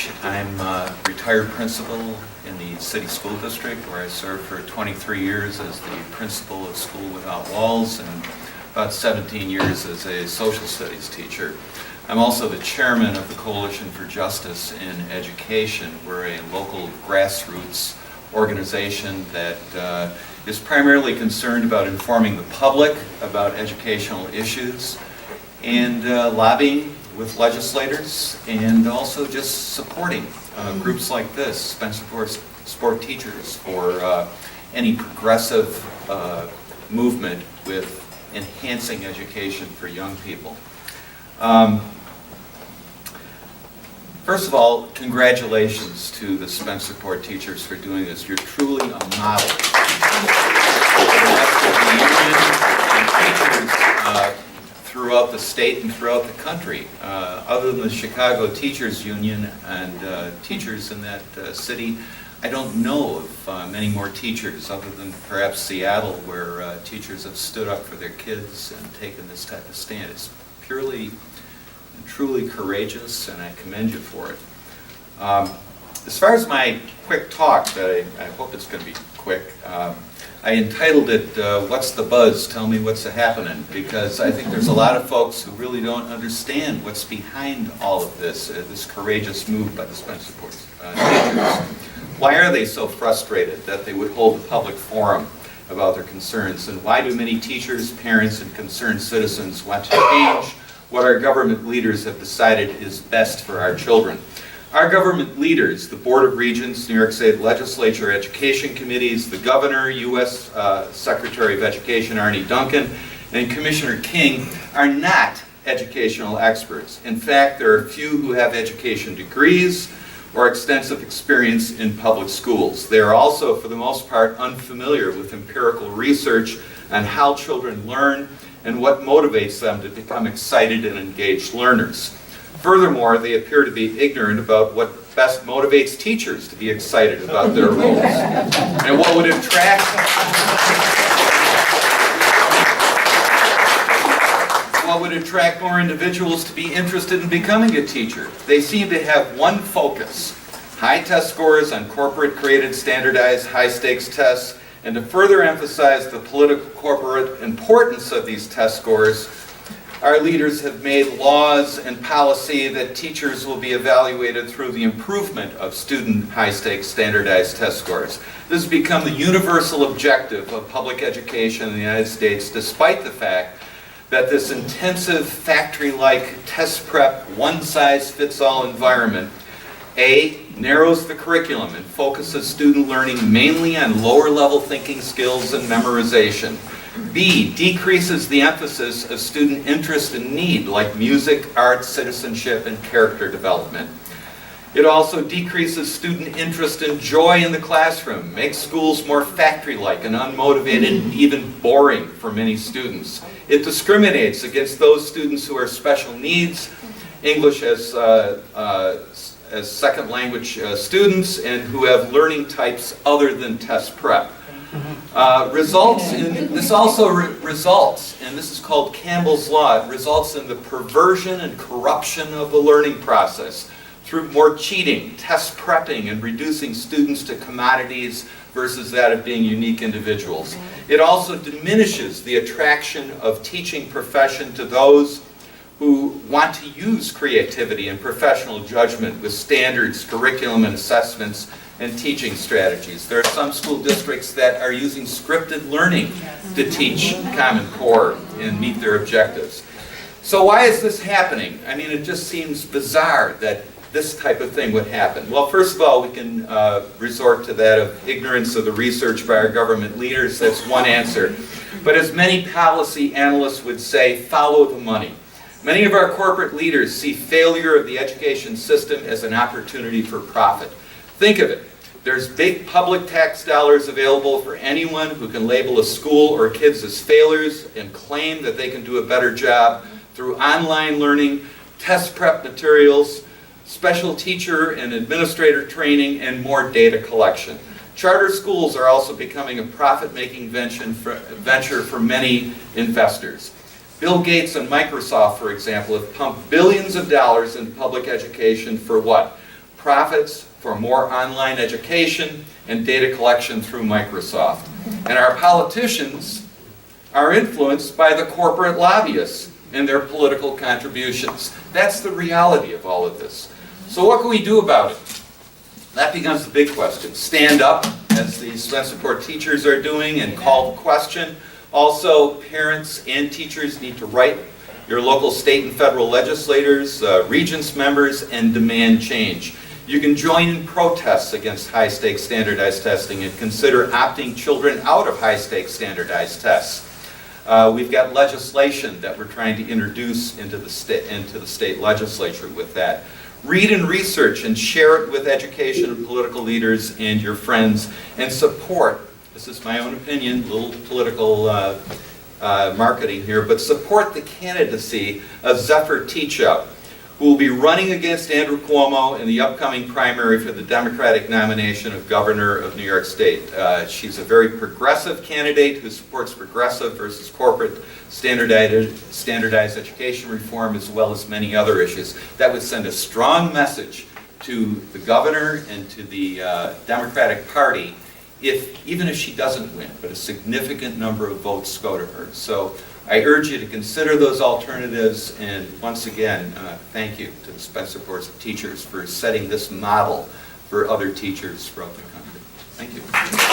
Drmacich. I'm a retired principal in the city school district where I served for 23 years as the principal of School Without Walls and about 17 years as a social studies teacher. I'm also the chairman of the Coalition for Justice in Education. We're a local grassroots organization that is primarily concerned about informing the public about educational issues and lobbying with legislators, and also just supporting groups like this, Spencerport teachers, for any progressive movement with enhancing education for young people. First of all, congratulations to the Spencerport teachers for doing this. You're truly a model. Throughout the state and throughout the country. Other than the Chicago Teachers Union and teachers in that city, I don't know of many more teachers other than perhaps Seattle, where teachers have stood up for their kids and taken this type of stand. It's purely and truly courageous, and I commend you for it. As far as my quick talk, that I hope it's going to be quick, I entitled it, What's the Buzz? Tell Me What's Happening, because I think there's a lot of folks who really don't understand what's behind all of this, this courageous move by the Spencerport teachers. Why are they so frustrated that they would hold a public forum about their concerns? And why do many teachers, parents, and concerned citizens want to change what our government leaders have decided is best for our children? Our government leaders, the Board of Regents, New York State Legislature Education Committees, the Governor, U.S. Secretary of Education Arne Duncan, and Commissioner King, are not educational experts. In fact, there are few who have education degrees or extensive experience in public schools. They are also, for the most part, unfamiliar with empirical research on how children learn and what motivates them to become excited and engaged learners. Furthermore, they appear to be ignorant about what best motivates teachers to be excited about their roles and what would attract more individuals to be interested in becoming a teacher. They seem to have one focus: high test scores on corporate-created standardized high-stakes tests, and to further emphasize the political corporate importance of these test scores, our leaders have made laws and policy that teachers will be evaluated through the improvement of student high-stakes standardized test scores. This has become the universal objective of public education in the United States, despite the fact that this intensive factory-like test prep, one-size-fits-all environment, A, narrows the curriculum and focuses student learning mainly on lower-level thinking skills and memorization. B, decreases the emphasis of student interest and need, like music, art, citizenship, and character development. It also decreases student interest and joy in the classroom, makes schools more factory-like and unmotivated and even boring for many students. It discriminates against those students who are special needs, English as second language students, and who have learning types other than test prep. This also results, and this is called Campbell's Law, it results in the perversion and corruption of the learning process through more cheating, test prepping, and reducing students to commodities versus that of being unique individuals. It also diminishes the attraction of teaching profession to those who want to use creativity and professional judgment with standards, curriculum, and assessments and teaching strategies. There are some school districts that are using scripted learning to teach Common Core and meet their objectives. So why is this happening? I mean, it just seems bizarre that this type of thing would happen. Well, first of all, we can resort to that of ignorance of the research by our government leaders. That's one answer. But as many policy analysts would say, follow the money. Many of our corporate leaders see failure of the education system as an opportunity for profit. Think of it. There's big public tax dollars available for anyone who can label a school or kids as failures and claim that they can do a better job through online learning, test prep materials, special teacher and administrator training, and more data collection. Charter schools are also becoming a profit-making venture for many investors. Bill Gates and Microsoft, for example, have pumped billions of dollars into public education for what? profits for more online education and data collection through Microsoft. And our politicians are influenced by the corporate lobbyists and their political contributions. That's the reality of all of this. So what can we do about it? That becomes the big question. Stand up, as the Spencerport teachers are doing, and call the question. Also, parents and teachers need to write your local state and federal legislators, regents members, and demand change. You can join in protests against high-stakes standardized testing and consider opting children out of high-stakes standardized tests. We've got legislation that we're trying to introduce into the state legislature with that. Read and research and share it with education and political leaders and your friends, and support, this is my own opinion, a little political marketing here, but support the candidacy of Zephyr Teachout, who will be running against Andrew Cuomo in the upcoming primary for the Democratic nomination of Governor of New York State. She's a very progressive candidate who supports progressive versus corporate standardized education reform, as well as many other issues. That would send a strong message to the governor and to the Democratic Party, even if she doesn't win, but a significant number of votes go to her. So I urge you to consider those alternatives, and once again, thank you to the Spencerport teachers for setting this model for other teachers throughout the country. Thank you.